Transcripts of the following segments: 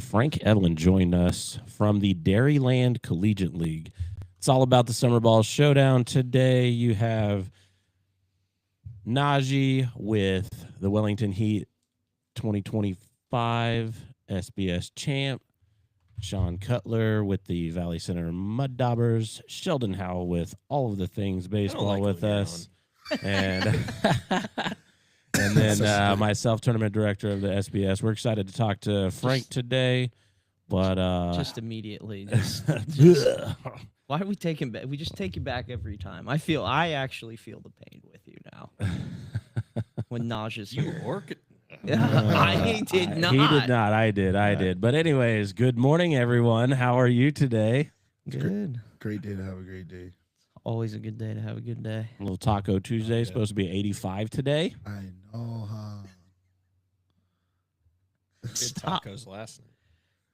Frank Edlin joined us from the Dairyland Collegiate League. It's all about the Summer Ball Showdown. Today you have Najee with the Wellington Heat 2025 SBS champ, Sean Cutler with the Valley Center Mud Daubers, Sheldon Howell with all of the things baseball with us, and and then myself, tournament director of the SBS. We're excited to talk to Frank today, but just immediately, why are we taking back? We just take you back every time. I actually feel the pain with you now. When Najee's here. I did not. He did not. I did. But anyways, good morning, everyone. How are you today? Good. Great day to have a great day. Always a good day to have a good day. A little Taco Tuesday. Supposed to be 85 today. I know, huh? Good tacos last night.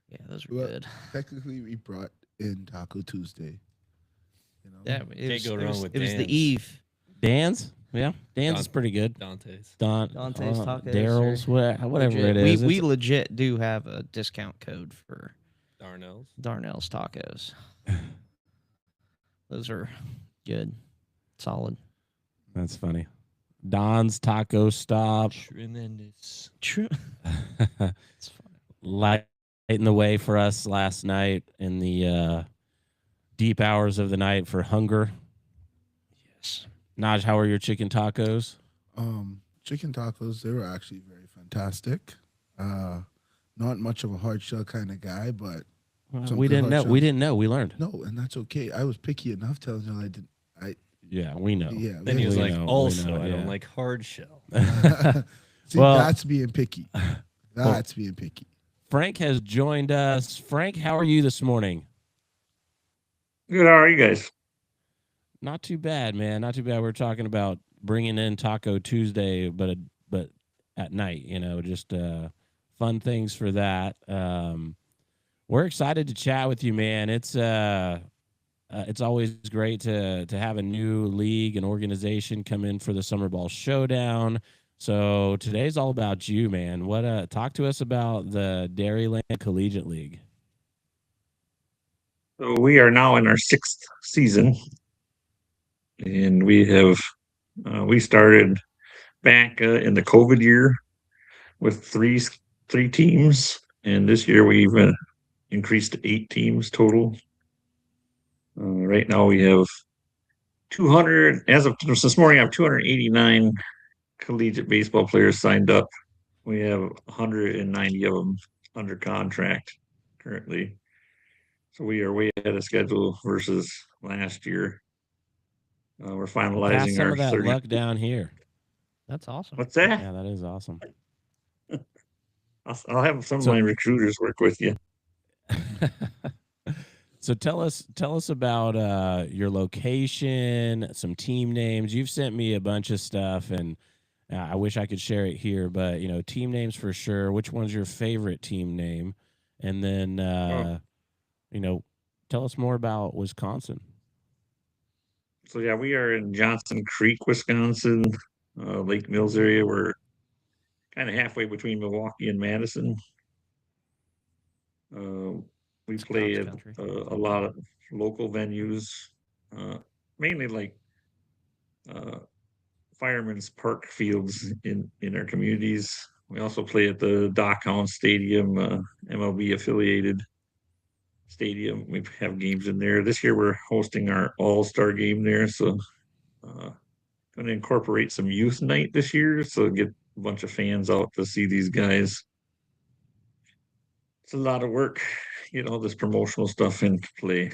Yeah, those were good. Technically, we brought in Taco Tuesday. You know? Yeah, Can't go wrong with it was the Dan's. eve. Dan's? Yeah. Dan's is pretty good. Dante's. Dante's Tacos. Daryl's, whatever Legit. it is. We legit do have a discount code for Darnell's Tacos. Those are good. Solid. That's funny. Don's Taco Stop. Tremendous. True. It's funny. Lighting the way for us last night in the deep hours of the night for hunger. Yes. Naj, how are your chicken tacos? Chicken tacos, they were actually very fantastic. Not much of a hard shell kind of guy, but We didn't know. We didn't know. We learned. no, and that's okay. I was picky enough telling you I didn't. Yeah, we know. Yeah. Then he was We like, know, we also, know, I yeah. don't like hard shell. See, Well- that's being picky. That's being picky. Frank has joined us. Frank, how are you this morning? Good. How are you guys? Not too bad, man. Not too bad. We're talking about bringing in Taco Tuesday, but at night, just fun things for that. We're excited to chat with you, man. It's always great to have a new league and organization come in for the Summer Ball Showdown. So today's all about you, man. Talk to us about the Dairyland Collegiate League. So we are now in our 6th season, and we started back in the COVID year with three teams, and this year we've increased to 8 teams total. Right now we have 200, as of this morning, I have 289 collegiate baseball players signed up. We have 190 of them under contract currently. So we are way ahead of schedule versus last year. We're finalizing Pass some our of that 30. luck down here. That's awesome. What's that? Yeah, that is awesome. I'll have some of my recruiters work with you. So tell us about your location, some team names. You've sent me a bunch of stuff, and I wish I could share it here, but team names for sure. Which one's your favorite team name? And then tell us more about Wisconsin. So yeah, we are in Johnson Creek, Wisconsin, Lake Mills area. We're kind of halfway between Milwaukee and Madison. We play at a lot of local venues, mainly like Fireman's Park fields in our communities. We also play at the Dockhound Stadium, MLB affiliated stadium. We have games in there. This year we're hosting our all-star game there, so going to incorporate some youth night this year, so get a bunch of fans out to see these guys. It's a lot of work, this promotional stuff into play.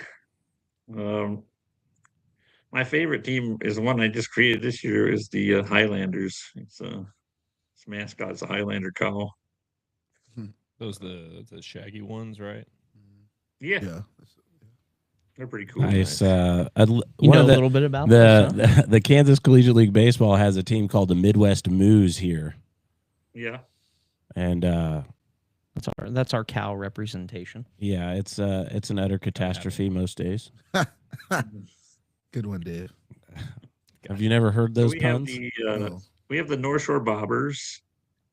My favorite team is the one I just created this year, is the Highlanders. Its mascot is a Highlander cow. Those the shaggy ones, right? Yeah. They're pretty cool. Nice. You One know of a little bit about this, huh? the Kansas Collegiate League Baseball has a team called the Midwest Moose here, Yeah. and That's our cow representation. yeah, it's an utter catastrophe most days. Good one, Dave. Have you never heard those we have puns? the North Shore Bobbers,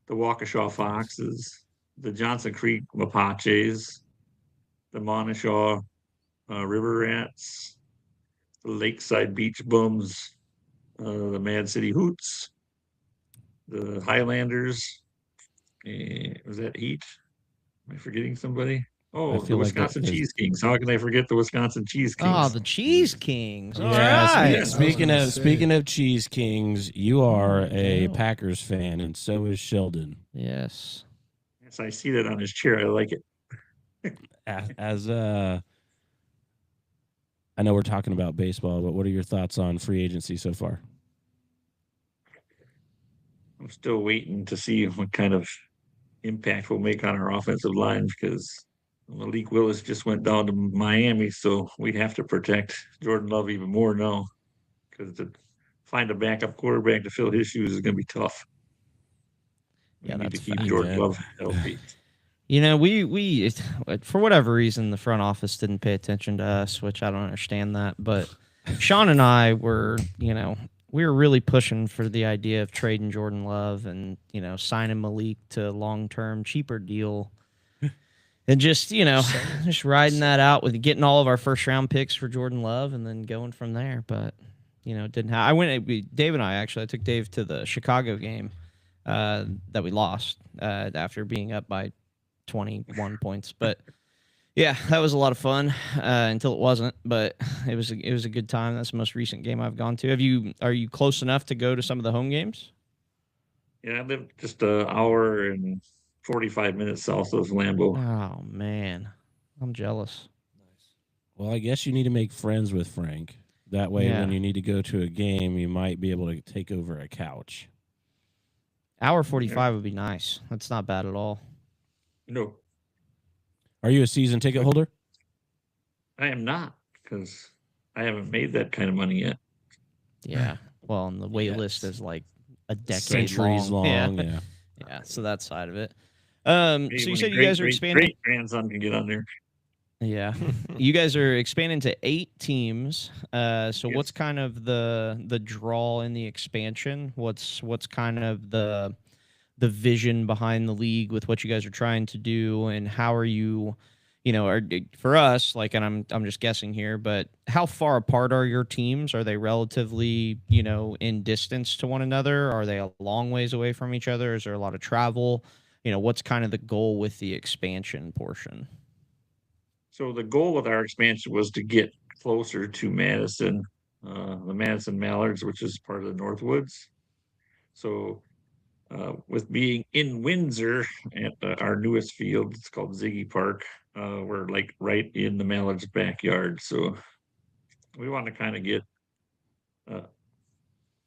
the Waukesha Foxes, the Johnson Creek Mapaches, the Monashaw River Rats, the Lakeside Beach Bums, the Mad City Hoots, the Highlanders. Was that Heat? Am I forgetting somebody? Oh, the feel like that Wisconsin is. Cheese Kings. How can I forget the Wisconsin Cheese Oh, Kings? the Cheese Kings. All Yeah, right. I was speaking gonna of say. speaking of Cheese Kings, you are a go. Packers fan, and so is Sheldon. Yes. Yes, I see that on his chair. I like it. As I know we're talking about baseball, but what are your thoughts on free agency so far? I'm still waiting to see what kind of impact we'll make on our offensive line because Malik Willis just went down to Miami, so we have to protect Jordan Love even more now because to find a backup quarterback to fill his shoes is going to be tough. We Yeah, need to that's keep fact. Jordan Amen. Love healthy. You know, we for whatever reason the front office didn't pay attention to us, which I don't understand that. But Sean and I were, we were really pushing for the idea of trading Jordan Love and signing Malik to a long-term cheaper deal, and just just riding that out with getting all of our first-round picks for Jordan Love and then going from there. But it didn't happen. Dave and I actually. I took Dave to the Chicago game that we lost after being up by 21 points. But yeah, that was a lot of fun until it wasn't. But it was a good time. That's the most recent game I've gone to. Are you close enough to go to some of the home games? Yeah, I live just an hour and 45 minutes south of Lambeau. Oh man, I'm jealous. Well, I guess you need to make friends with Frank. That way, Yeah. when you need to go to a game, you might be able to take over a couch. Hour 45 would be nice. That's not bad at all. No, Are you a season ticket holder? I am not because I haven't made that kind of money yet. Yeah. Well, and the wait Yes. list is like a decade Centuries long. Yeah. Yeah. Yeah. So that side of it. Maybe So you when said a you guys are expanding. Great grandson can get on there. Yeah. You guys are expanding to 8 teams. So Yes. what's kind of the draw in the expansion? What's kind of the vision behind the league with what you guys are trying to do, and how are you, for us, like, and I'm just guessing here, but how far apart are your teams? Are they relatively, in distance to one another? Are they a long ways away from each other? Is there a lot of travel? What's kind of the goal with the expansion portion? So the goal with our expansion was to get closer to Madison, the Madison Mallards, which is part of the Northwoods. So with being in Windsor at our newest field, it's called Ziggy Park. We're like right in the Mallards' backyard. So we want to kind of get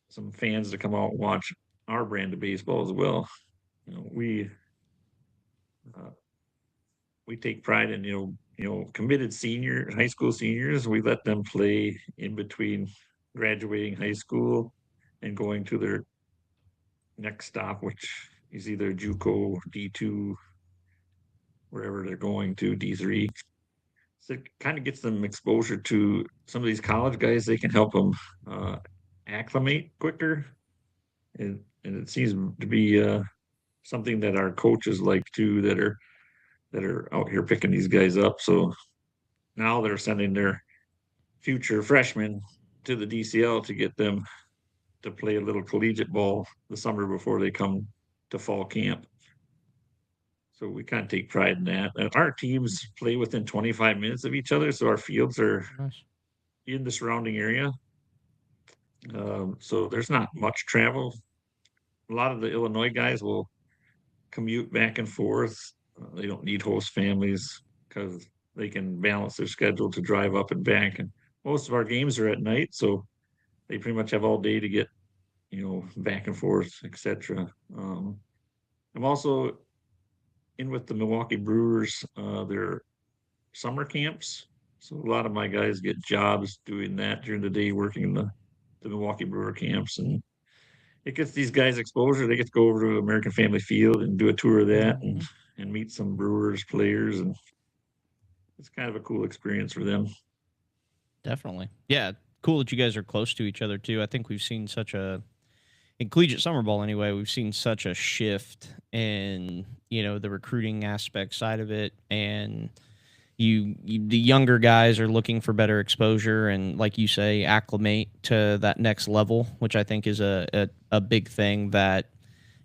some fans to come out and watch our brand of baseball as well. We take pride in committed high school seniors. We let them play in between graduating high school and going to their next stop, which is either JUCO, D2, wherever they're going to, D3. So it kind of gets them exposure to some of these college guys. They can help them acclimate quicker, and it seems to be something that our coaches like too, that are out here picking these guys up. So now they're sending their future freshmen to the DCL to get them to play a little collegiate ball the summer before they come to fall camp. So we kind of take pride in that. And our teams play within 25 minutes of each other, so our fields are Nice. in the surrounding area. So there's not much travel. A lot of the Illinois guys will commute back and forth. They don't need host families because they can balance their schedule to drive up and back. And most of our games are at night, so they pretty much have all day to get, back and forth, etc. I'm also in with the Milwaukee Brewers, their summer camps. So a lot of my guys get jobs doing that during the day, working in the Milwaukee Brewer camps, and it gets these guys exposure. They get to go over to American Family Field and do a tour of that, and meet some Brewers players, and it's kind of a cool experience for them. Definitely. Yeah. Cool that you guys are close to each other too. I think we've seen such a in collegiate summer ball anyway, we've seen such a shift in, the recruiting aspect side of it. And the younger guys are looking for better exposure and, like you say, acclimate to that next level, which I think is a big thing that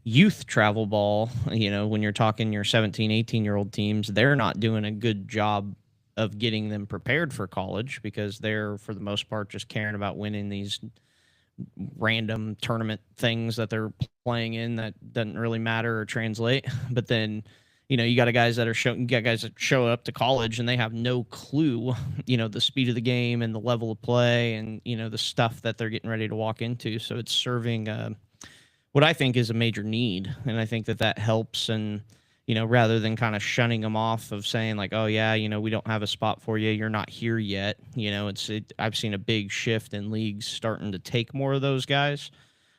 youth travel ball, when you're talking your 17, 18-year-old teams, they're not doing a good job of getting them prepared for college because they're, for the most part, just caring about winning these random tournament things that they're playing in that doesn't really matter or translate. But then, you got guys that show up to college and they have no clue, the speed of the game and the level of play and, the stuff that they're getting ready to walk into. So it's serving what I think is a major need. And I think that helps. And, rather than kind of shunning them off of saying like, oh yeah, we don't have a spot for you, you're not here yet. I've seen a big shift in leagues starting to take more of those guys.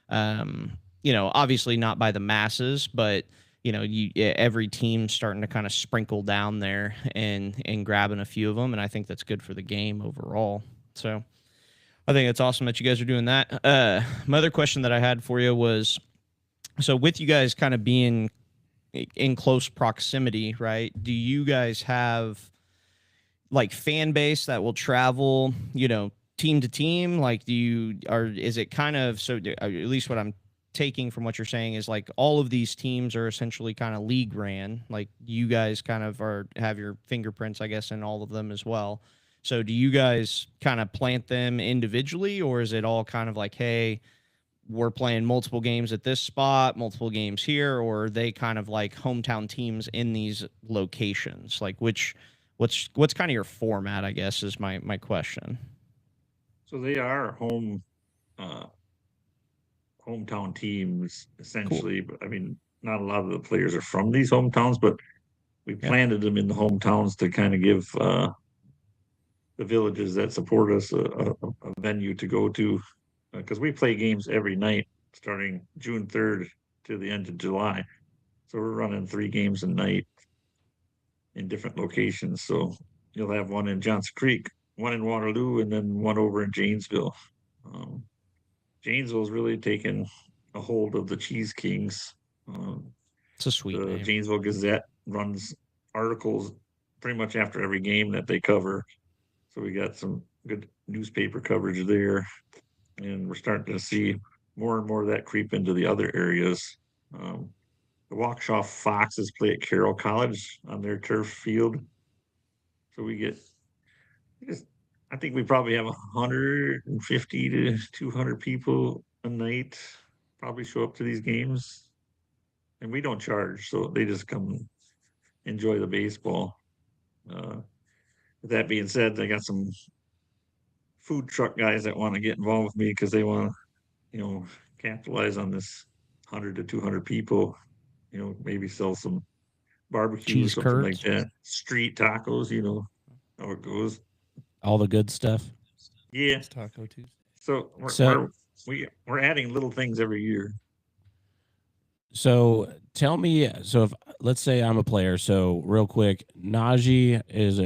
Obviously not by the masses, but every team starting to kind of sprinkle down there and grabbing a few of them. And I think that's good for the game overall. So I think it's awesome that you guys are doing that. My other question that I had for you was, so with you guys kind of being in close proximity, right? Do you guys have like fan base that will travel, team to team? Like, is it kind of, so at least what I'm taking from what you're saying is like all of these teams are essentially kind of league ran, like you guys kind of have your fingerprints, I guess, in all of them as well. So do you guys kind of plant them individually, or is it all kind of like, hey, we're playing multiple games at this spot, multiple games here, or are they kind of like hometown teams in these locations? Like what's kind of your format, I guess, is my question. So they are hometown teams essentially. Cool. But I mean, not a lot of the players are from these hometowns, but we planted them in the hometowns to kind of give the villages that support us a venue to go to, because we play games every night starting June 3rd to the end of July. So we're running 3 games a night in different locations. So you'll have one in Johnson Creek, one in Waterloo, and then one over in Janesville. Janesville's really taken a hold of the Cheese Kings. It's a sweet name. Janesville Gazette runs articles pretty much after every game that they cover. So we got some good newspaper coverage there. And we're starting to see more and more of that creep into the other areas. The Waukesha Foxes play at Carroll College on their turf field. So I think we probably have 150 to 200 people a night probably show up to these games. And we don't charge, so they just come enjoy the baseball. With that being said, I got some food truck guys that want to get involved with me because they want to, capitalize on this 100 to 200 people, maybe sell some barbecue cheese or something curds, like that. Street tacos, how it goes. All the good stuff. Yeah. It's Taco Tuesday. So we're adding little things every year. So tell me, so if let's say I'm a player, so real quick, Najee is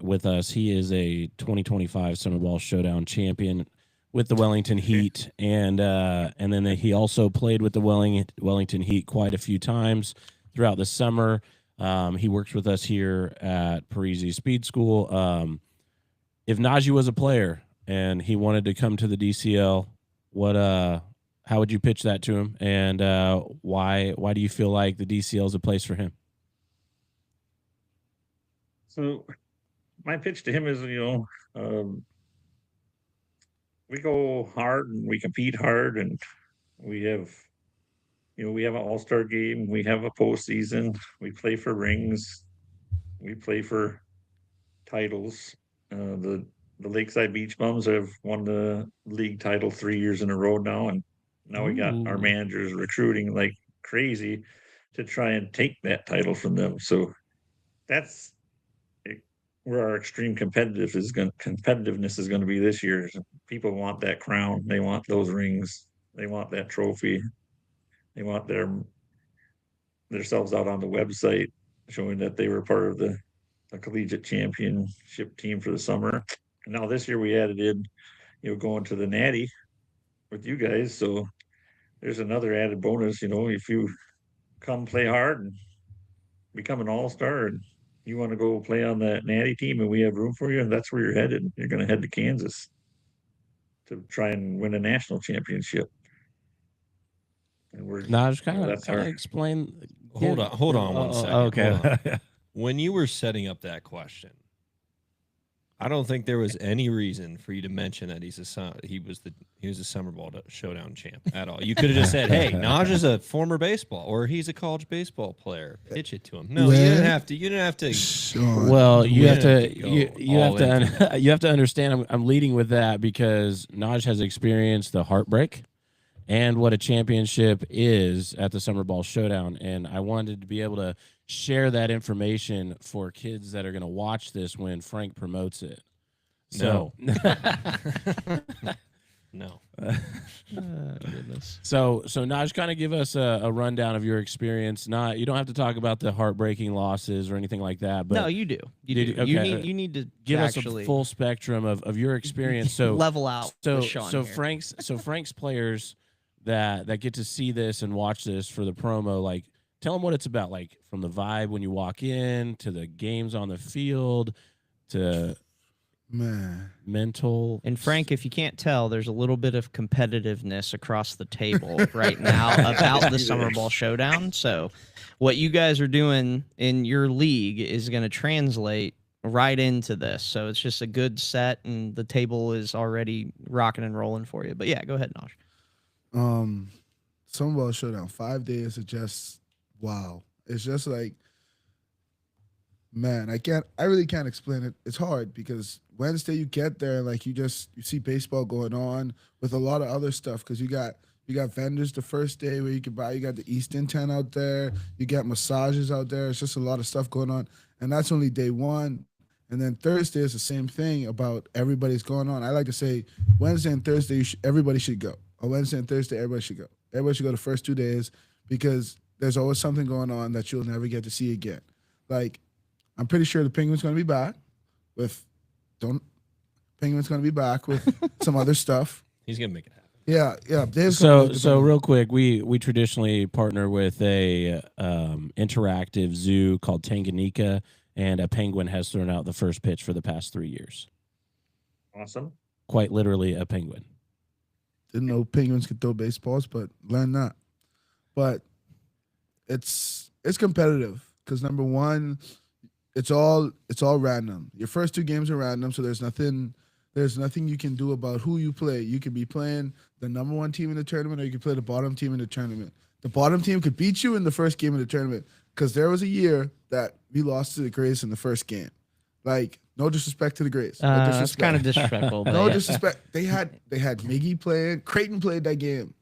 with us. He is a 2025 Summer Ball Showdown champion with the Wellington Heat, and then he also played with the Wellington Heat quite a few times throughout the summer. He works with us here at Parisi Speed School. If Najee was a player and he wanted to come to the DCL, how would you pitch that to him, and why do you feel like the DCL is a place for him? So my pitch to him is, we go hard and we compete hard, and we have an all-star game. We have a postseason. We play for rings. We play for titles. The Lakeside Beach Bums have won the league title 3 years in a row now, and now we got our managers recruiting like crazy to try and take that title from them. So that's where our extreme competitiveness is going to be this year. People want that crown. They want those rings. They want that trophy. They want themselves out on the website showing that they were part of the collegiate championship team for the summer. And now this year we added in, going to the Natty with you guys. So there's another added bonus, if you come play hard and become an all-star and you want to go play on that natty team and we have room for you and that's where you're headed. You're going to head to Kansas to try and win a national championship. And No, just kind of that's our explain. Hold on one second. Okay. Hold on. When you were setting up that question, I don't think there was any reason for you to mention that he was a Summer Ball Showdown champ at all. You could have just said, "Hey, Naj is a former baseball, or he's a college baseball player." Pitch it to him. No, you didn't have to. You didn't have to. Sean, Well, you have to go you have all to you have to understand. I'm leading with that because Naj has experienced the heartbreak and what a championship is at the Summer Ball Showdown, and I wanted to be able to share that information for kids that are going to watch this when Frank promotes it. So, No. Goodness. so Naj, kind of give us a rundown of your experience. You don't have to talk about the heartbreaking losses or anything like that, but No, you do. You Did- do. okay. You need to give us actually a full spectrum of your experience. So level out. So with Sean so here. Frank's players that get to see this and watch this for the promo, like tell them what it's about, like from the vibe when you walk in to the games on the field to man. mental. And Frank, if you can't tell, there's a little bit of competitiveness across the table right now about the Summer Ball Showdown. So what you guys are doing in your league is going to translate right into this. So it's just a good set, and the table is already rocking and rolling for you. But yeah, go ahead, Nosh. Summer Ball Showdown, 5 days of just wow. It's just like, man, I really can't explain it. It's hard because Wednesday you get there, like you see baseball going on with a lot of other stuff because you got vendors the first day where you can buy. You got the Easton tent out there. You got massages out there. It's just a lot of stuff going on, and that's only day one. And then Thursday is the same thing about everybody's going on. I like to say Wednesday and Thursday everybody should go. On Wednesday and Thursday everybody should go. Everybody should go the first 2 days because there's always something going on that you'll never get to see again. Like, I'm pretty sure the Penguins going to be back with some other stuff. He's gonna make it happen. Yeah. So real quick, we traditionally partner with a interactive zoo called Tanganyika, and a penguin has thrown out the first pitch for the past 3 years. awesome. Quite literally, a penguin. Didn't know penguins could throw baseballs, but learn that. But it's competitive because number one, it's all random. Your first 2 games are random, so there's nothing you can do about who you play. You could be playing the number 1 team in the tournament, or you could play the bottom team in the tournament. The bottom team could beat you in the first game of the tournament because there was a year that we lost to the Grays in the first game. Like, no disrespect to the Grays. No That's disrespect. kind of disrespectful. But No yeah. disrespect. They had Miggy playing. Creighton played that game.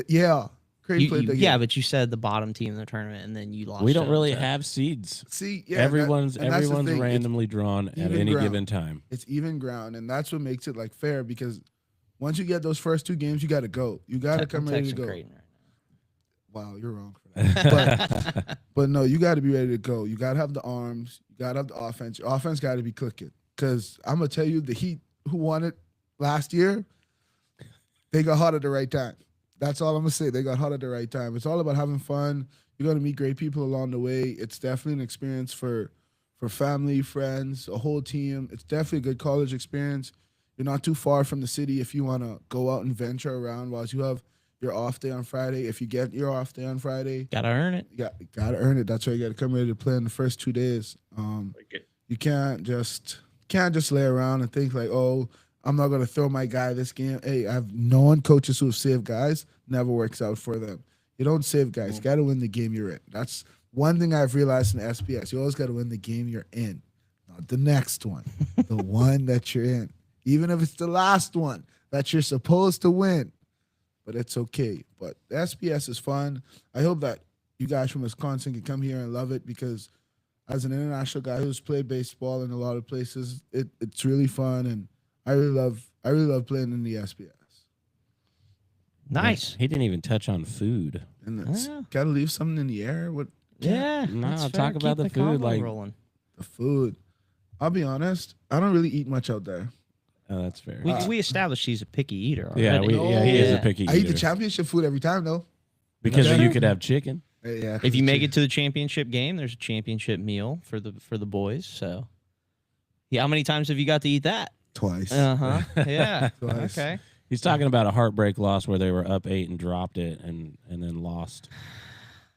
Yeah. Creighton played that game. Yeah, but you said the bottom team in the tournament, and then you lost. We don't to really them. have seeds. See, yeah. everyone's and that's the thing. It's randomly drawn at even any ground. given time. It's even ground, and that's what makes it like fair because once you get those first 2 games, you got to go. You got to come ready to Texan go. Creighton right Wow, you're wrong for that. but no, you got to be ready to go. You got to have the arms. You got to have the offense. Your offense got to be clicking. Because I'm going to tell you, the Heat who won it last year, they got hot at the right time. That's all I'm going to say. They got hot at the right time. It's all about having fun. You're going to meet great people along the way. It's definitely an experience for family, friends, a whole team. It's definitely a good college experience. You're not too far from the city if you want to go out and venture around while you have your off day on Friday. If you get your off day on Friday, Gotta earn it. you got to earn it. That's why you got to come ready to play in the first 2 days. Like it. You can't just lay around and think like, oh, I'm not going to throw my guy this game. Hey, I've known coaches who have saved guys. Never works out for them. You don't save guys. You got to win the game you're in. That's one thing I've realized in SPS. You always got to win the game you're in, not the next one, the one that you're in. Even if it's the last one that you're supposed to win. But it's okay. But the SPS is fun. I hope that you guys from Wisconsin can come here and love it because as an international guy who's played baseball in a lot of places, it's really fun, and I really love playing in the SPS. Nice. He didn't even touch on food. And it's Yeah. gotta leave something in the air. What Yeah. Nah, that's talk fair. about Keep the food, convo like- rolling. the food? I'll be honest, I don't really eat much out there. that's fair. We established he's a picky eater already. Yeah, he is a picky I eat the eater. championship food every time, though. Because Yeah. you could have chicken. Yeah. If you make it to the championship game, there's a championship meal for the boys. So, yeah, how many times have you got to eat that? Twice. Yeah. Twice. Okay. He's talking about a heartbreak loss where they were up 8 and dropped it and then lost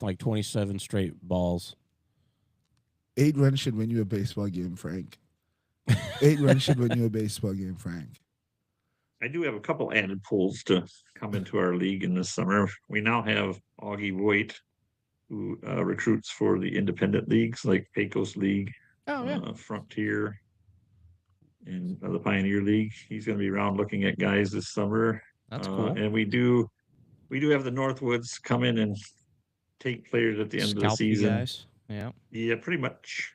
like 27 straight balls. 8 runs should win you a baseball game, Frank. 8 runs should win you a baseball game, Frank. I do have a couple added pulls to come into our league in this summer. We now have Augie Voigt, who recruits for the independent leagues like Pecos League, Frontier, and the Pioneer League. He's going to be around looking at guys this summer. That's cool. And we do have the Northwoods come in and take players at the end of the Scalp you season. guys. Yeah. Yeah, pretty much.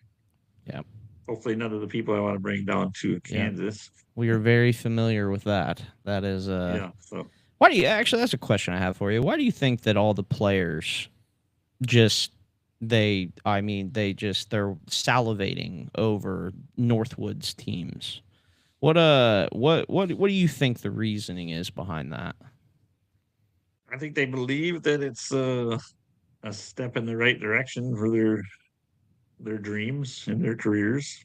Yeah. Hopefully none of the people I want to bring down to Kansas. We are very familiar with that. That is Yeah. So Why do you actually? That's a question I have for you. Why do you think that all the players they're salivating over Northwoods teams? What do you think the reasoning is behind that? I think they believe that it's a step in the right direction for their dreams and their careers,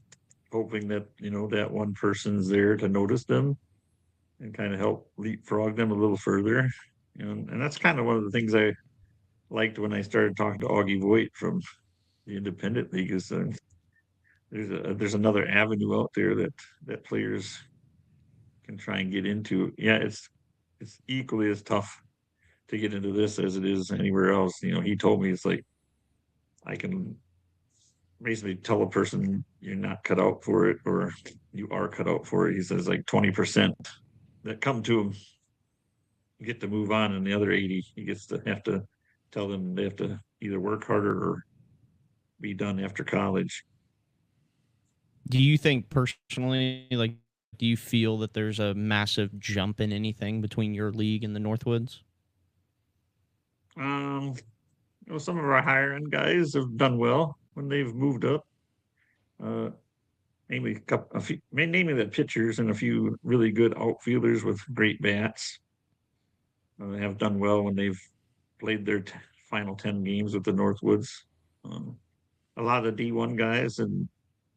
hoping that that one person's there to notice them and kind of help leapfrog them a little further. And that's kind of one of the things I liked when I started talking to Augie Voigt from the independent league is there's another avenue out there that players can try and get into. Yeah, it's equally as tough to get into this as it is anywhere else. He told me it's like I can basically tell a person you're not cut out for it or you are cut out for it. He says like 20% that come to him get to move on, and the other 80 he gets to have to tell them they have to either work harder or be done after college. Do you think personally, do you feel that there's a massive jump in anything between your league and the Northwoods? Some of our higher end guys have done well when they've moved up. Namely the pitchers and a few really good outfielders with great bats have done well when they've played their final 10 games with the Northwoods. A lot of the D1 guys and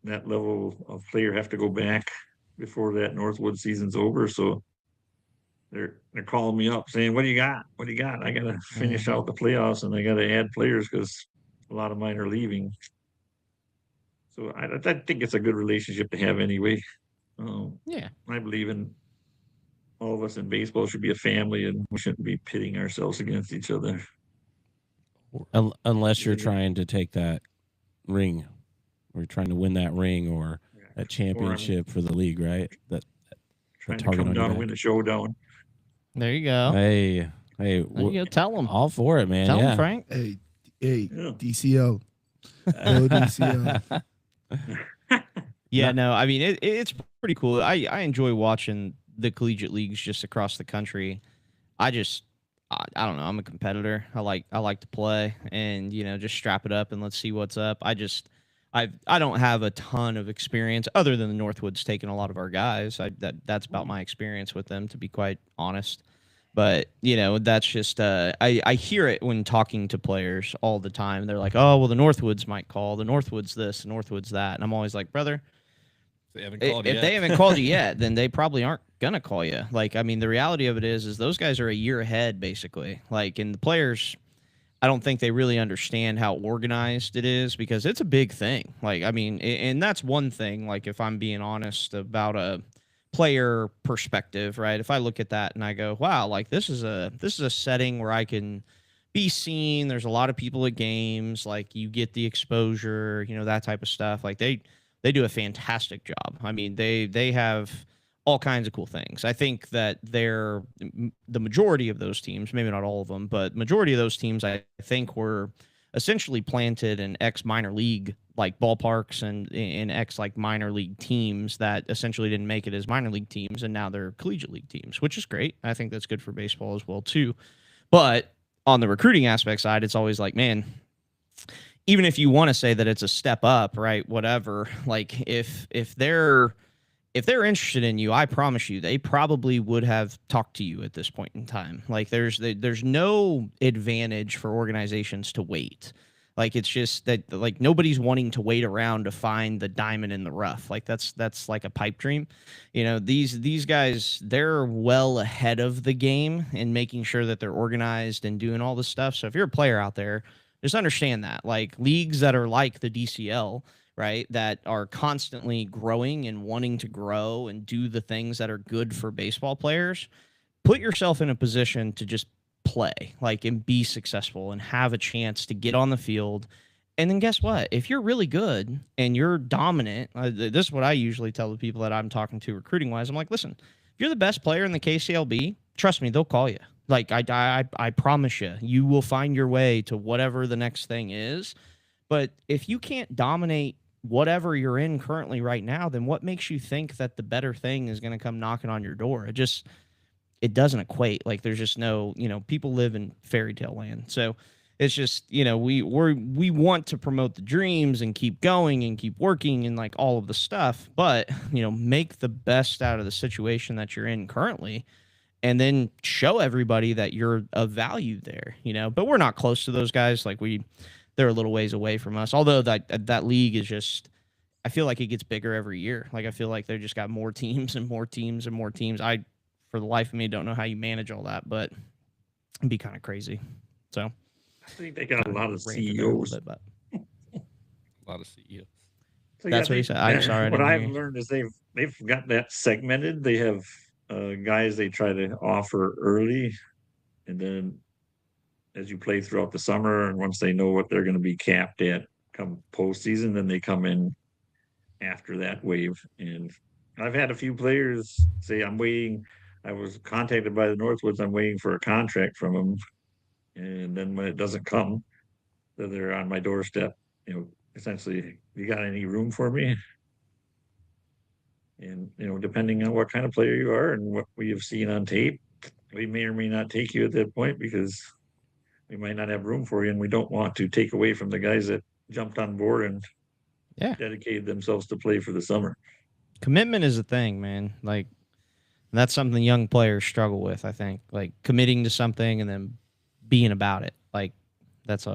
that level of player have to go back before that Northwood season's over. So they're calling me up saying, what do you got? What do you got? I got to finish out the playoffs and I got to add players because a lot of mine are leaving. So I think it's a good relationship to have anyway. Yeah. I believe in all of us in baseball should be a family and we shouldn't be pitting ourselves against each other. Unless you're trying to take that ring, or you're trying to win that ring or that championship for the league, right? That trying to come down and win a showdown. There you go. Hey, There you go. Tell them. all for it, man. Tell yeah. them, Frank. Hey, Yeah. DCO. Go DCO. Yeah, no, I mean it's pretty cool. I enjoy watching the collegiate leagues just across the country. I don't know. I'm a competitor. I like to play and just strap it up and let's see what's up. I don't have a ton of experience other than the Northwoods taking a lot of our guys. That's about my experience with them, to be quite honest. But that's just I hear it when talking to players all the time. They're like, oh well, the Northwoods might call, the Northwoods this, the Northwoods that, and I'm always like, brother, They haven't called if yet. they haven't called you yet, then they probably aren't gonna call you. The reality of it is those guys are a year ahead, basically. And the players, I don't think they really understand how organized it is because it's a big thing. And that's one thing. If I'm being honest about a player perspective, right? If I look at that and I go, wow, this is a setting where I can be seen. There's a lot of people at games. You get the exposure, that type of stuff. They do a fantastic job. I mean, they have all kinds of cool things. I think that the majority of those teams, maybe not all of them, but majority of those teams, I think, were essentially planted in ex minor league ballparks and in ex minor league teams that essentially didn't make it as minor league teams, and now they're collegiate league teams, which is great. I think that's good for baseball as well too. But on the recruiting aspect side, it's always man, even if you want to say that it's a step up, right? Whatever. If they're if they're interested in you, I promise you, they probably would have talked to you at this point in time. Like there's no advantage for organizations to wait. Like it's just that like nobody's wanting to wait around to find the diamond in the rough. Like that's like a pipe dream. You know, these guys, they're well ahead of the game in making sure that they're organized and doing all this stuff. So if you're a player out there, just understand that. Like leagues that are like the DCL, right, that are constantly growing and wanting to grow and do the things that are good for baseball players, put yourself in a position to just play, like, and be successful and have a chance to get on the field. And then guess what? If you're really good and you're dominant, this is what I usually tell the people that I'm talking to recruiting wise. I'm like, listen, if you're the best player in the KCLB, trust me, they'll call you. Like I promise you, you will find your way to whatever the next thing is. But if you can't dominate whatever you're in currently right now, then what makes you think that the better thing is going to come knocking on your door? It doesn't equate. Like there's just no, people live in fairy tale land. So it's just, we want to promote the dreams and keep going and keep working and like all of the stuff, but make the best out of the situation that you're in currently. And then show everybody that you're of value there, but we're not close to those guys. Like they're a little ways away from us. Although that league is just, I feel like it gets bigger every year. Like I feel like they just got more teams and more teams and more teams. I, for the life of me, don't know how you manage all that, but it'd be kind of crazy. So I think they got a lot of CEOs. A lot of CEOs. So that's what he said. I'm sorry. What I've learned is they've got that segmented. They have guys they try to offer early, and then as you play throughout the summer, and once they know what they're going to be capped at come postseason, then they come in after that wave. And I've had a few players say, I'm waiting. I was contacted by the Northwoods. I'm waiting for a contract from them. And then when it doesn't come, they're on my doorstep, essentially, you got any room for me? And, depending on what kind of player you are and what we have seen on tape, we may or may not take you at that point because we might not have room for you. And we don't want to take away from the guys that jumped on board and dedicated themselves to play for the summer. Commitment is a thing, man. Like, that's something young players struggle with, I think. Like, committing to something and then being about it. Like, that's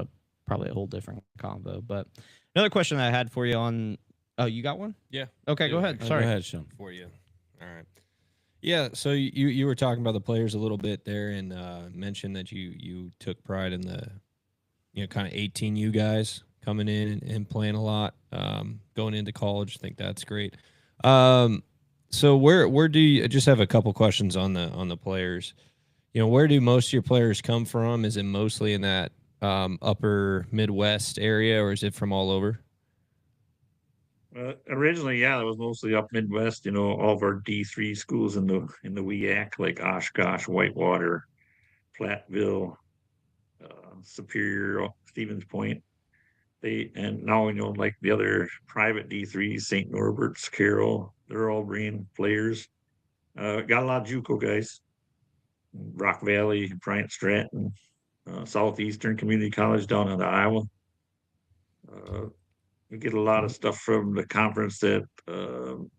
probably a whole different combo. But another question that I had for you on... Oh, you got one? Yeah. Okay, go ahead. Sorry. Go ahead, Sean. For you. All right. Yeah, so you were talking about the players a little bit there and mentioned that you took pride in the, kind of 18U guys coming in and playing a lot, going into college. I think that's great. So where do you just have a couple questions on the players? Where do most of your players come from? Is it mostly in that upper Midwest area, or is it from all over? Originally, it was mostly up Midwest. All of our D3 schools in the WEAC, like Oshkosh, Whitewater, Platteville, Superior, Stevens Point. And now like the other private D3s, St. Norbert's, Carroll, they're all bringing players. Got a lot of JUCO guys, Rock Valley, Bryant Stratton, Southeastern Community College down in Iowa. We get a lot of stuff from the conference that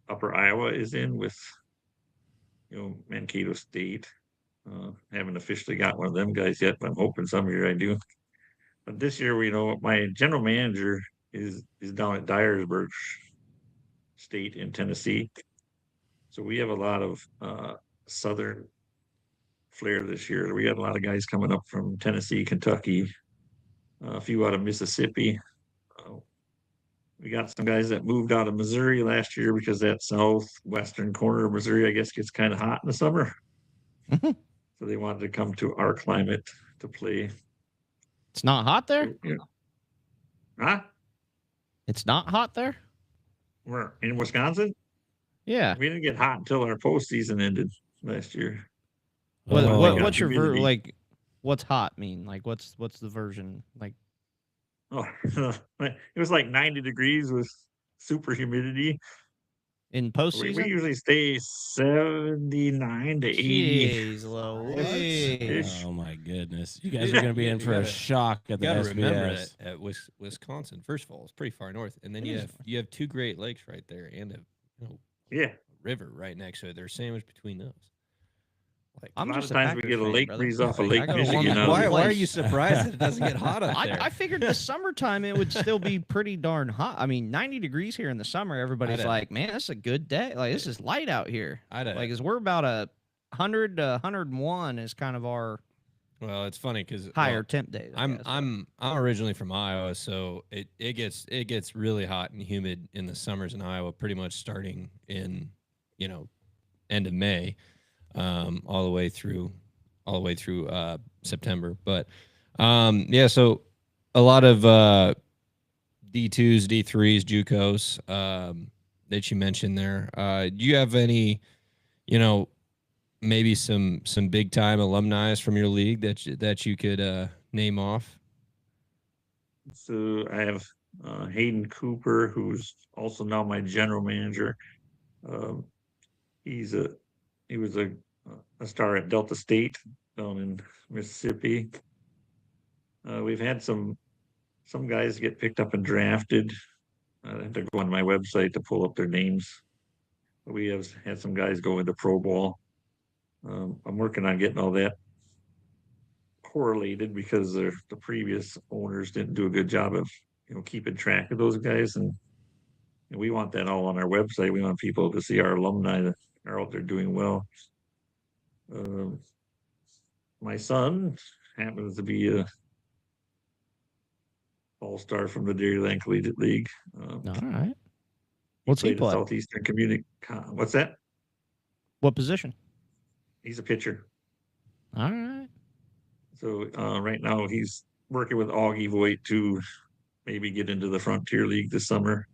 Upper Iowa is in with, Mankato State. Haven't officially got one of them guys yet, but I'm hoping some year I do. But this year, my general manager is down at Dyersburg State in Tennessee. So we have a lot of Southern flair this year. We got a lot of guys coming up from Tennessee, Kentucky, a few out of Mississippi. We got some guys that moved out of Missouri last year because that southwestern corner of Missouri, I guess, gets kind of hot in the summer. So they wanted to come to our climate to play. It's not hot there? Yeah. Huh? It's not hot there? We're in Wisconsin? Yeah. We didn't get hot until our postseason ended last year. What's your like? What's hot mean? Like, what's the version like? Oh, it was like 90 degrees with super humidity. In postseason? We usually stay 79 to 80. Jeez Louise. Oh my goodness! You guys are going to be in for a shock at the SBS. Remember that at Wisconsin. First of all, it's pretty far north, and then you have two Great Lakes right there, and a river right next to it. They're sandwiched between those. Like, A I'm lot just of a times we Packers get a fan, lake brother. breeze off of Like, I Lake go along Michigan. that out of whole there. why are place. you surprised that it doesn't get hot up there? I figured the summertime it would still be pretty darn hot. I mean, 90 degrees here in the summer. Everybody's I'd, like, man, this is a good day. Like, this is light out here. I'd, Like, as we're about 100 to 101 is kind of our well, it's funny because higher temp days. I guess, but- I'm originally from Iowa, so it gets really hot and humid in the summers in Iowa, pretty much starting in end of May, all the way through September. But yeah, so a lot of D2s, D3s, JUCOs that you mentioned there. Do you have any, maybe some big time alumni from your league that you could name off? So I have Hayden Cooper, who's also now my general manager. Um, he was a star at Delta State down in Mississippi. We've had some guys get picked up and drafted. I have to go on my website to pull up their names. We have had some guys go into pro ball. I'm working on getting all that correlated because the previous owners didn't do a good job of keeping track of those guys, and we want that all on our website. We want people to see our alumni that are out there doing well. My son happens to be a all-star from the Dairyland Collegiate League. all right. What's he played at play? Southeastern Community. What's that? What position? He's a pitcher. All right. So right now he's working with Augie Voigt to maybe get into the Frontier League this summer.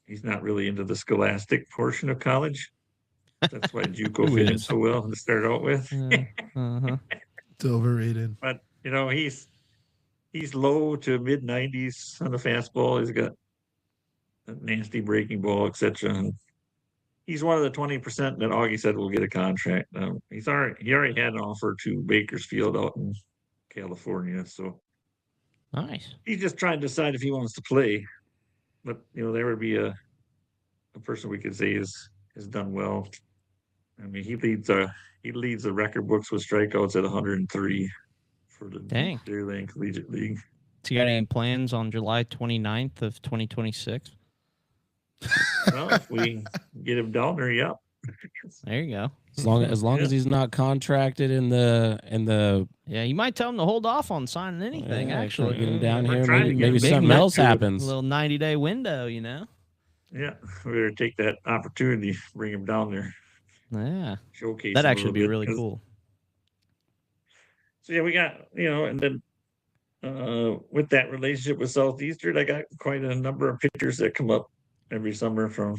He's not really into the scholastic portion of college. That's why JUCO Who fit him is? so well to start out with. Uh-huh. It's overrated. But he's low to mid 90s on the fastball. He's got a nasty breaking ball, etc. And he's one of the 20% that Augie said will get a contract. He already had an offer to Bakersfield out in California, so Nice. he's just trying to decide if he wants to play. But there would be a person we could say has done well. I mean, he leads the record books with strikeouts at 103 for the Dang. Dairyland Collegiate League. So you got any plans on July 29th of 2026? Well, if we get him down there, yeah. There you go. As long as he's not contracted in the Yeah, you might tell him to hold off on signing anything, yeah, actually. get him down We're here. trying to Maybe, get maybe him something back else to it. A happens. little 90-day window, Yeah, we better take that opportunity, bring him down there, Yeah. showcase. That'd him a actually little be bit, really 'cause- cool. So yeah, we got and then with that relationship with Southeastern, I got quite a number of pictures that come up every summer from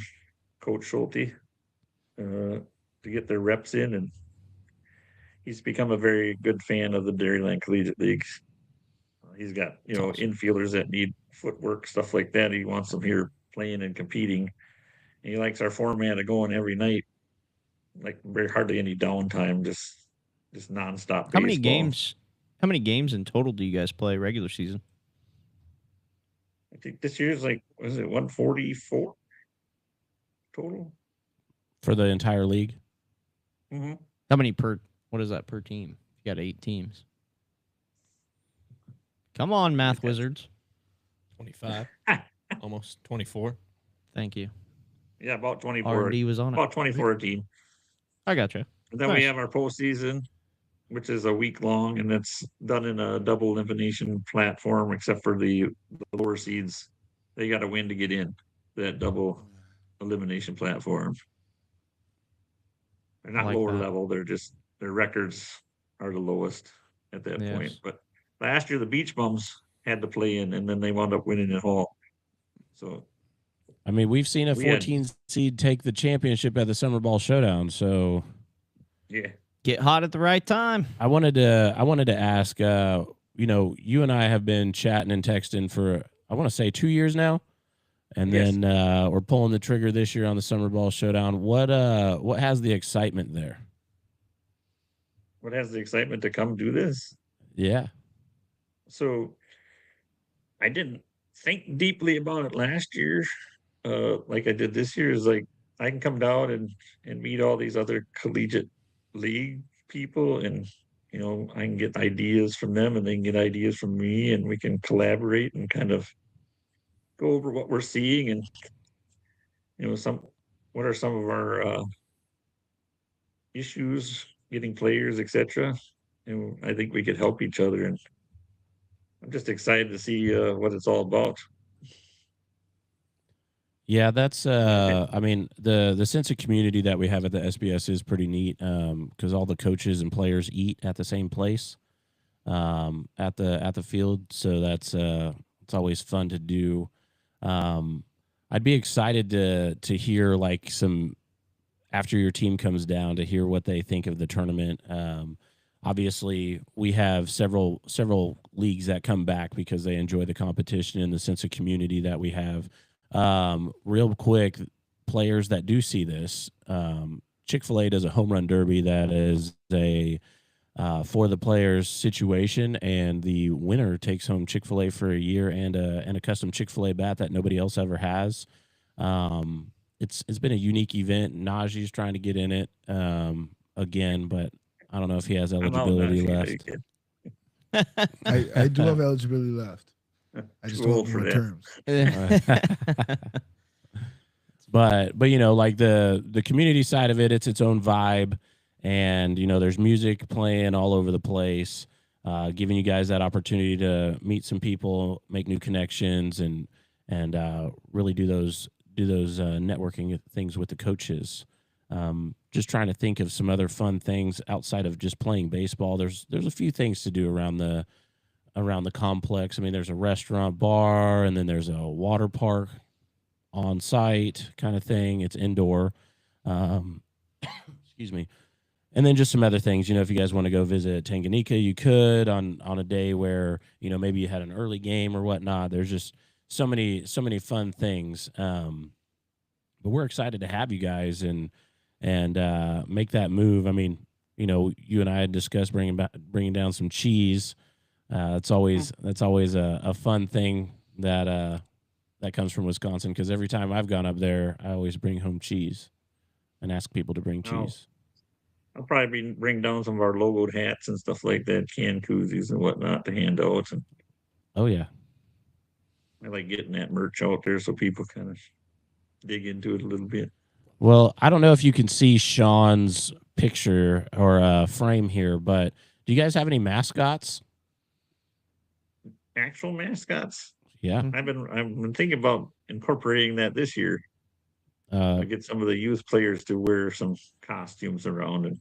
Coach Schulte to get their reps in, and he's become a very good fan of the Dairyland Collegiate Leagues. He's got awesome. infielders that need footwork, stuff like that. He wants them here playing and competing. And he likes our format of going every night, like very hardly any downtime, just nonstop. How many baseball. How many games in total do you guys play regular season? I think this year's was it 144 total? For the entire league. Mm-hmm. How many what is that per team? You got 8 teams. Come on, math wizards. 25, almost 24. Thank you. Yeah, about 24. R&D was on it. About 24 a team. I gotcha. And then Nice. we have our postseason, which is a week long, and it's done in a double elimination platform, except for the lower seeds. They got to win to get in that double elimination platform. They're not Like lower that. level. They're just their records are the lowest at that Yes. point. But last year the Beach Bums had to play in, and then they wound up winning it all. So I mean, we've seen a We had- 14 seed take the championship at the Summer Ball Showdown. So yeah, Get hot at the right time. I wanted to ask. You and I have been chatting and texting for I want to say 2 years now, and Yes. then we're pulling the trigger this year on the Summer Ball Showdown. What has the excitement there? what has the excitement to come do this? Yeah. So I didn't think deeply about it last year. like I did this year, is like I can come down and meet all these other collegiate league people, and I can get ideas from them, and they can get ideas from me, and we can collaborate and kind of go over what we're seeing, and what are some of our issues getting players, etc. And I think we could help each other, and I'm just excited to see what it's all about. Yeah, that's I mean, the sense of community that we have at the SBS is pretty neat, because all the coaches and players eat at the same place, at the field. So that's it's always fun to do. I'd be excited to hear like some after your team comes down to hear what they think of the tournament. Obviously, we have several leagues that come back because they enjoy the competition and the sense of community that we have. Real quick, players that do see this, Chick-fil-A does a home run derby that is a for the players situation, and the winner takes home Chick-fil-A for a year and a custom Chick-fil-A bat that nobody else ever has. It's been a unique event. Najee's trying to get in it again, but I don't know if he has eligibility left. I do have eligibility left. I just don't know what terms. But like the community side of it, it's its own vibe, and there's music playing all over the place, giving you guys that opportunity to meet some people, make new connections, and really do those networking things with the coaches. Just trying to think of some other fun things outside of just playing baseball. There's a few things to do around the complex. I mean, there's a restaurant, bar, and then there's a water park on site kind of thing. It's indoor. Excuse me. And then just some other things, if you guys want to go visit Tanganyika, you could on a day where, maybe you had an early game or whatnot. There's just so many fun things. But we're excited to have you guys and make that move. I mean, you and I had discussed bringing down some cheese. That's always a fun thing that comes from Wisconsin, because every time I've gone up there, I always bring home cheese and ask people to bring cheese. I'll probably bring down some of our logoed hats and stuff like that, can koozies and whatnot to hand out. And oh yeah, I like getting that merch out there so people kind of dig into it a little bit. Well, I don't know if you can see Sean's picture or frame here, but do you guys have any mascots? Actual mascots? Yeah, I've been thinking about incorporating that this year. I get some of the youth players to wear some costumes around, and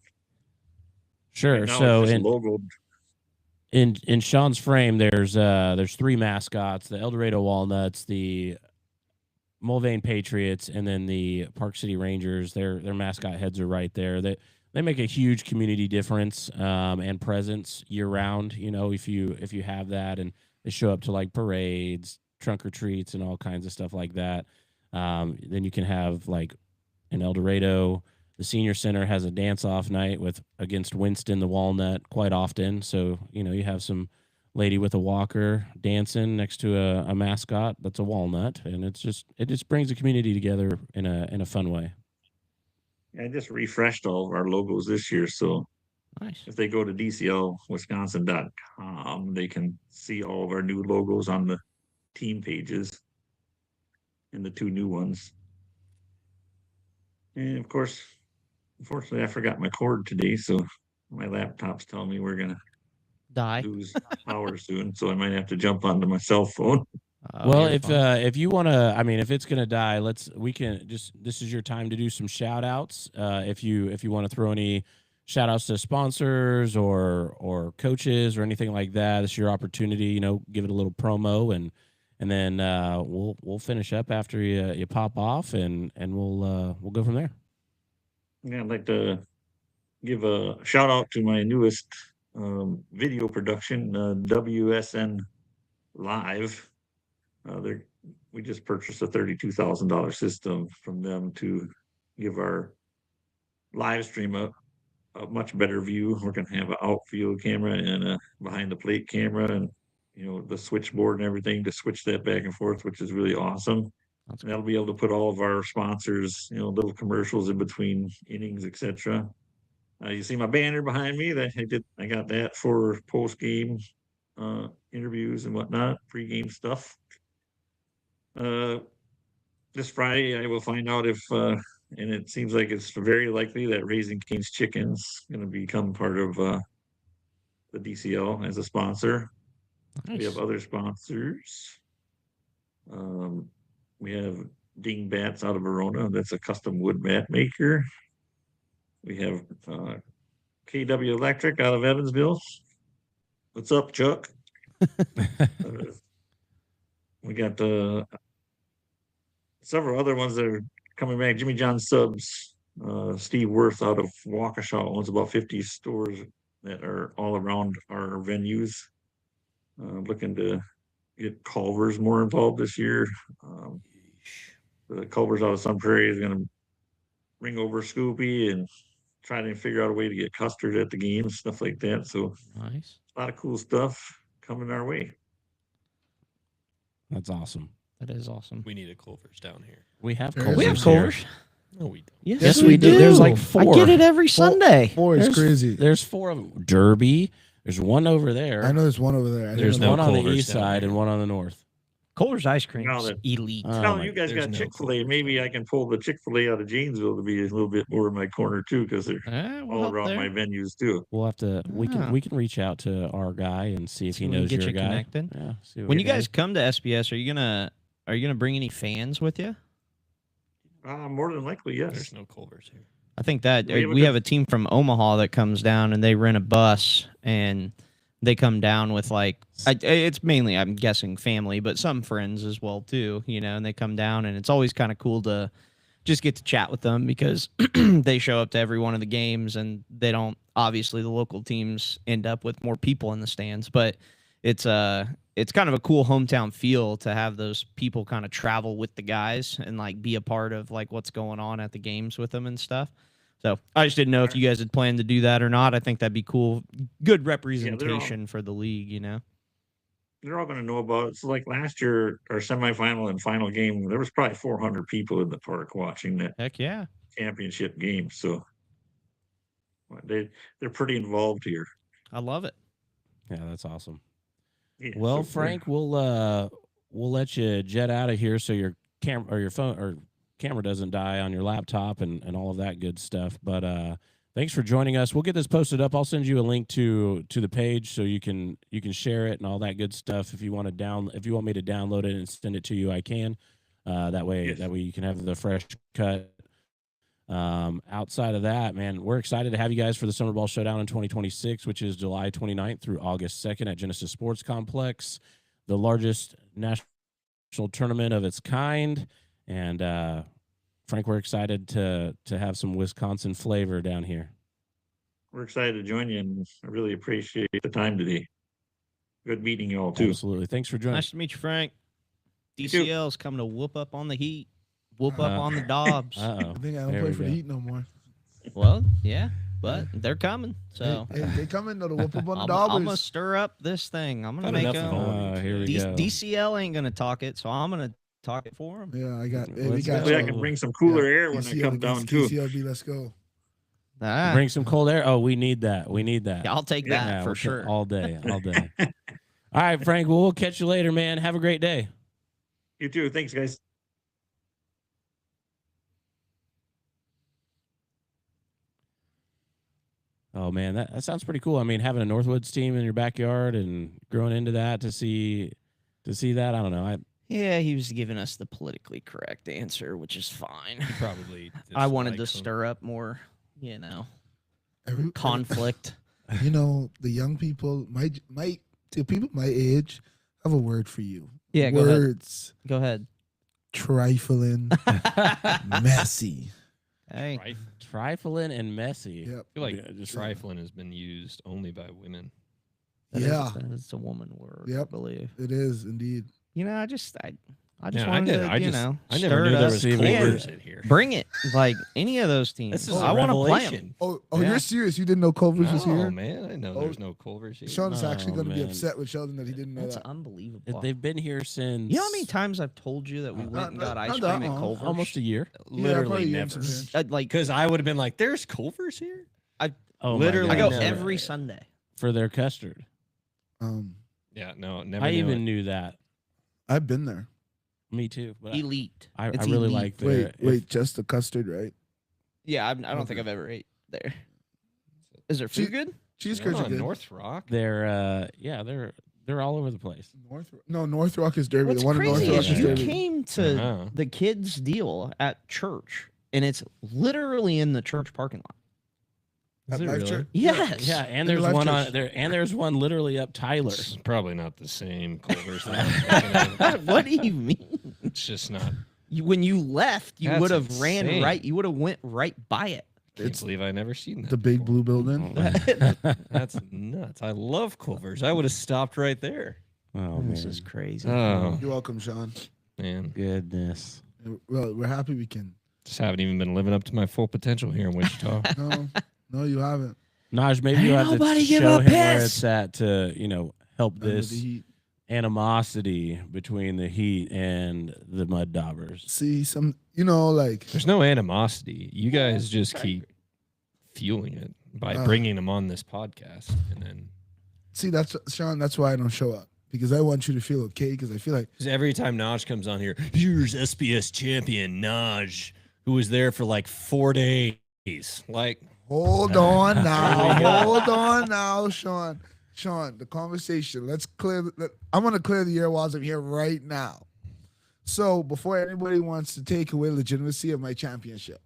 sure. Right now So it's just logoed. in Sean's frame, there's three mascots: the El Dorado Walnuts, the Mulvane Patriots, and then the Park City Rangers. Their mascot heads are right there. They make a huge community difference and presence year round. If you have that, and they show up to like parades, trunk or treats, and all kinds of stuff like that. Then you can have like in El Dorado, the senior center has a dance-off night against Winston the Walnut quite often. So you have some lady with a walker dancing next to a mascot that's a walnut, and it just brings the community together in a fun way. I just refreshed all of our logos this year, so Nice. if they go to DCLWisconsin.com, they can see all of our new logos on the team pages and the two new ones. And of course, unfortunately, I forgot my cord today, so my laptop's telling me we're gonna Die. lose power soon, so I might have to jump onto my cell phone. Well, if you want to, I mean, if it's gonna die, this is your time to do some shout outs. If you want to throw any shout outs to sponsors or coaches or anything like that, it's your opportunity. Give it a little promo, and then we'll finish up after you pop off, and we'll go from there. Yeah, I'd like to give a shout out to my newest video production, WSN Live. We just purchased a $32,000 system from them to give our live stream a much better view. We're going to have an outfield camera and a behind the plate camera, and the switchboard and everything to switch that back and forth, which is really awesome. That's And that'll be able to put all of our sponsors, little commercials in between innings, etc. You see my banner behind me that I got that for post game interviews and whatnot, pre-game stuff. This Friday I will find out if and it seems like it's very likely that Raising Cane's Chicken's going to become part of the DCL as a sponsor. nice. We have other sponsors. We have Ding Bats out of Verona. That's a custom wood mat maker. We have KW Electric out of Evansville. What's up, Chuck? We got several other ones that are coming back. Jimmy John Subs, Steve Worth out of Waukesha owns about 50 stores that are all around our venues. Looking to get Culver's more involved this year. The Culver's out of Sun Prairie is going to bring over Scoopy and try to figure out a way to get custard at the games, stuff like that. So Nice. a lot of cool stuff coming our way. That's awesome. That is awesome. We need a Culver's down here. We have There Culver's. We have is here. Culver's. No, we don't. Yes, we do. There's like I 4. get it every Sunday. 4 is There's- crazy. There's 4 of them. Derby. There's one over there. I know there's one over there. I There's didn't know. one on the Culver's east down side there. and one on the north. Culver's ice cream Now is that- elite. Oh, Now my- you guys there's got no Chick-fil-A. Culver's Maybe down I can pull the Chick-fil-A out of Janesville to be a little bit more in my corner too, because they're We'll all help around there. my venues too. We'll have to. We Ah. can reach out to our guy and see if See he if we can knows get your you guy. connected. Yeah. See what When we you can guys do. come to SBS, are you gonna bring any fans with you? More than likely, yes. There's no Culver's here. I think that We have a we good- have a team from Omaha that comes down and they rent a bus and they come down with it's mainly, I'm guessing, family, but some friends as well too, and they come down and it's always kind of cool to just get to chat with them because they show up to every one of the games and they don't, obviously the local teams end up with more people in the stands, but it's kind of a cool hometown feel to have those people kind of travel with the guys and be a part of what's going on at the games with them and stuff. So I just didn't know if you guys had planned to do that or not. I think that'd be cool. Good representation for the league, They're all going to know about it. So like last year, our semifinal and final game, there was probably 400 people in the park watching that Heck yeah. championship game. So they're pretty involved here. I love it. Yeah, that's awesome. Yeah, Well, so Frank, we'll let you jet out of here so your camera or your phone or camera doesn't die on your laptop and all of that good stuff. But thanks for joining us. We'll get this posted up. I'll send you a link to the page so you can share it and all that good stuff. If you want if you want me to download it and send it to you, I can. That way Yes. you can have the fresh cut. Outside of that, man, we're excited to have you guys for the Summer Ball Showdown in 2026, which is July 29th through August 2nd at Genesis Sports Complex, the largest national tournament of its kind. And Frank, we're excited to have some Wisconsin flavor down here. we're excited to join you, and I really appreciate the time today. Good meeting you all too. Absolutely. Thanks for joining. Nice to meet you, Frank. You too. DCL's coming to whoop up on the Heat, whoop up on the Dobbs. Uh-oh. I think I don't There play we for the go. Heat no more. Well, yeah, but they're coming. So Hey, they coming to whoop up on the I'm gonna Dobbers. stir up this thing. I'm gonna Not make enough of all them. of Here we go. DCL ain't gonna talk it, so I'm gonna talk it for them. Yeah, I got. Hey, we Let's got. go. Hopefully I you. can bring some cooler air when I DCL come down too. DCLB, let's go. Bring some cold air. Oh, we need that. We need that. Yeah, I'll take Yeah, that for we'll sure. All day. All day. All right, Frank. Well, we'll catch you later, man. Have a great day. You too. Thanks, guys. Oh man, that sounds pretty cool. I mean, having a Northwoods team in your backyard and growing into that to see that, I don't know. Yeah, he was giving us the politically correct answer, which is fine. He probably. I wanted to dislikes them. stir up more, Every, conflict. the young people, the people my age, have a word for you. Yeah, go ahead. Words, Go ahead. trifling, messy. Hey, Right? Trifling and messy. Yep. I feel like Yeah, just- trifling has been used only by women. that Yeah. is a woman word, I Yep. believe. It is indeed. I I just Yeah, wanted to, I you just know, I stir never it knew there up. was See if we Culver's could- in here. Bring it, like any of those teams. This is I a want to play 'em. revelation. Oh, Yeah. you're serious? You didn't know Culver's was No, here? man, I know Oh, there's no Culver's here. Sean is actually Oh, going to be man. upset with Sheldon that he didn't know That's that. unbelievable. They've been here since You know how many times I've told you that we went and got not ice that cream at long. Culver's? almost a year. Literally probably never. years and Like Because I would have been like, "There's Culver's here." Oh, Literally I go never. every Sunday. for their custard. Yeah, no, never. I knew even it. knew that. I've been there. Me too. But Elite. I It's really elite. like their. Wait, just the custard, right? Yeah, I don't think Okay. I've ever ate there. Is their food good? Cheese One curds are on good. North Rock. They're all over the place. North Rock is Derby. What's The one in North crazy Rock is is you Derby. came to Uh-huh. the kids' deal at church, and it's literally in the church parking lot. At Is it Life really? Church? Yes. Yeah, and In there's Life one on Church. there, and there's one literally up Tyler. It's probably not the same Culver's. that I'm thinking of. What do you mean? It's just not. When you left, you That's would have ran insane. right. You would have went right by it. Can't believe I never seen that. The big before. blue building. That's nuts. I love Culver's. I would have stopped right there. Oh This man, is crazy. Oh You're welcome, Sean. man, goodness. Well, we're happy we can. just haven't even been living up to my full potential here in Wichita. No, you haven't. Naj, maybe Ain't you have to nobody give show a him where piss. it's at to help Under this the heat. animosity between the Heat and the Mud Daubers. See some, like There's no animosity. You guys just keep fueling it by bringing them on this podcast, and then see that's Sean. That's why I don't show up because I want you to feel okay. Because I feel like 'cause every time Naj comes on here, here's SBS champion Naj, who was there for like 4 days. Like, hold on now, Sean. Sean, the conversation. Let's clear. I'm gonna clear the airwalls. I'm here right now. So before anybody wants to take away legitimacy of my championship,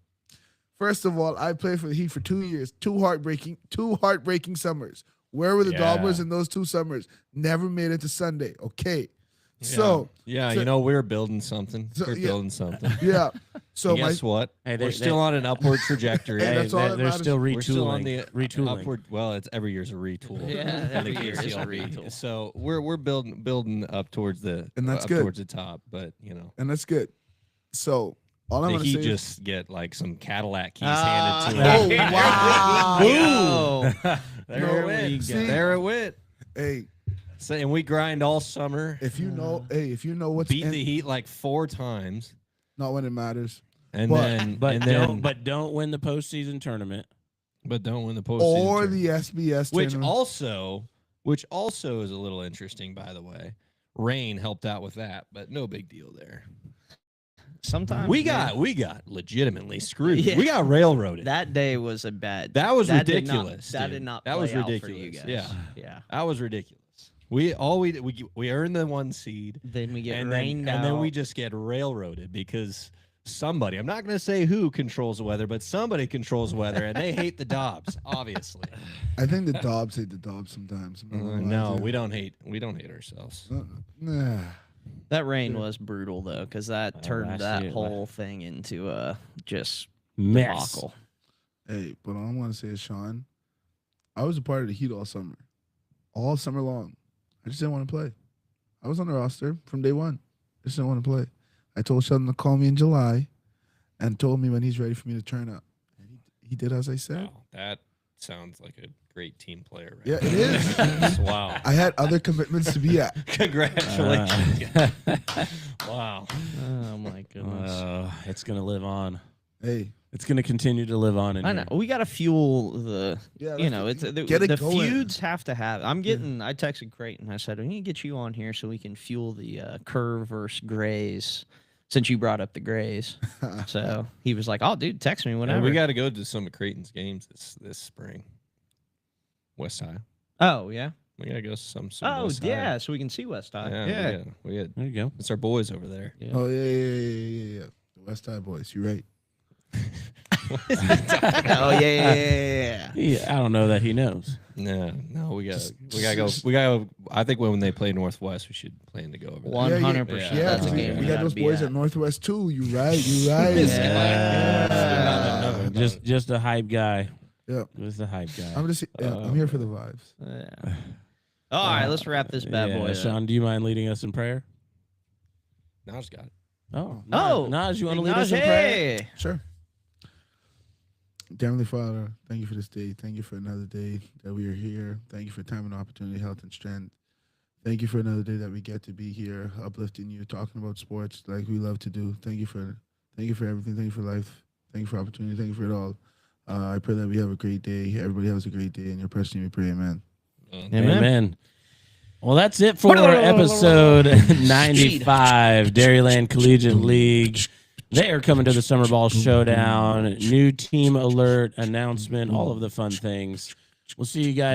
first of all, I played for the Heat for 2 years. Two heartbreaking summers. Where were the Yeah. Daubers in those 2 summers? Never made it to Sunday. Okay. So yeah, so- we're building something. So, We're yeah. building something. yeah. So And my guess what? Hey, We're still on an upward trajectory. Hey, that's all that they're matters. still We're still on retooling. the retooling. upward. Well, it's every year's a retool. Yeah, for the every year is a KCLB. retool. So we're building up towards the And that's up good. towards the top. But and that's good. So all I'm the gonna Heat say is just get like some Cadillac keys Ah, handed to them. Oh, wow. Boom. There No it way. went. See? There it went. hey, So, and we grind all summer. if you know what's Beat in, the Heat like 4 times, not when it matters, and But- then But don't win the postseason tournament. but don't win the postseason. or tournament. the SBS which tournament. also is a little interesting, by the way. Rain helped out with that, but no big deal there. Sometimes We man, got legitimately screwed. Yeah. We got railroaded. that day was a bad. That was that did not- ridiculous. that dude. did not. That was play out for ridiculous. you guys. Yeah, Yeah. that was ridiculous. We earned the 1 seed, Then we get and rained then, out. and then we just get railroaded because somebody, I'm not going to say who controls the weather, but somebody controls the weather, and they hate the Dobbs, obviously. I think the Dobbs hate the Dobbs sometimes. I'm not gonna lie No, to you. we don't hate ourselves. Nah. That rain was brutal though, because that I turned see that it. whole thing into a just Mess. debacle. Hey, but all I want to say is, Sean, I was a part of the Heat all summer long. I just didn't want to play. I was on the roster from day one. Just didn't want to play. I told Sheldon to call me in July, and told me when he's ready for me to turn up. And he did as I said. Wow, that sounds like a great team player. Right Yeah, it there. is. Wow. I had other commitments to be at. Congratulations. Wow. Oh my goodness. It's gonna live on. Hey, It's gonna continue to live on. In I know here. we got to fuel the. yeah, You know, it's the get it going. feuds have to have. I texted Creighton. I said, we need to get you on here so we can fuel the Curve versus Grays. Since you brought up the Grays, so he was like, "Oh, dude, text me whenever." We got to go to some of Creighton's games this spring. West High. Oh yeah. We got to go to some Oh West High. yeah. So we can see West High. Yeah. We got, There you go. it's our boys over there. Yeah. Oh yeah. The West Side boys. You're right. Oh yeah. I don't know that he knows. No, we got to go. I think when they play Northwest, we should plan to go over there. 100%. Yeah, That's a we game got gotta those be boys at. at Northwest too. You right. You right. Yeah. Just a hype guy. Yeah. Just a hype guy. I'm here for the vibes. Yeah. All right, let's wrap this bad boy up. Sean, do you mind leading us in prayer? Naj got it. Oh, Oh, Naj, you want to Big lead us in prayer? Najee. Sure. Heavenly Father, thank you for this day. Thank you for another day that we are here. Thank you for time and opportunity, health and strength. Thank you for another day that we get to be here, uplifting you, talking about sports like we love to do. Thank you for everything. Thank you for life. Thank you for opportunity. Thank you for it all. I pray that we have a great day. Everybody has a great day. In your precious name we pray, amen. Amen. Well, that's it for episode 95, Dairyland Collegiate League. They are coming to the Summer Ball Showdown. New team alert, announcement, all of the fun things. We'll see you guys.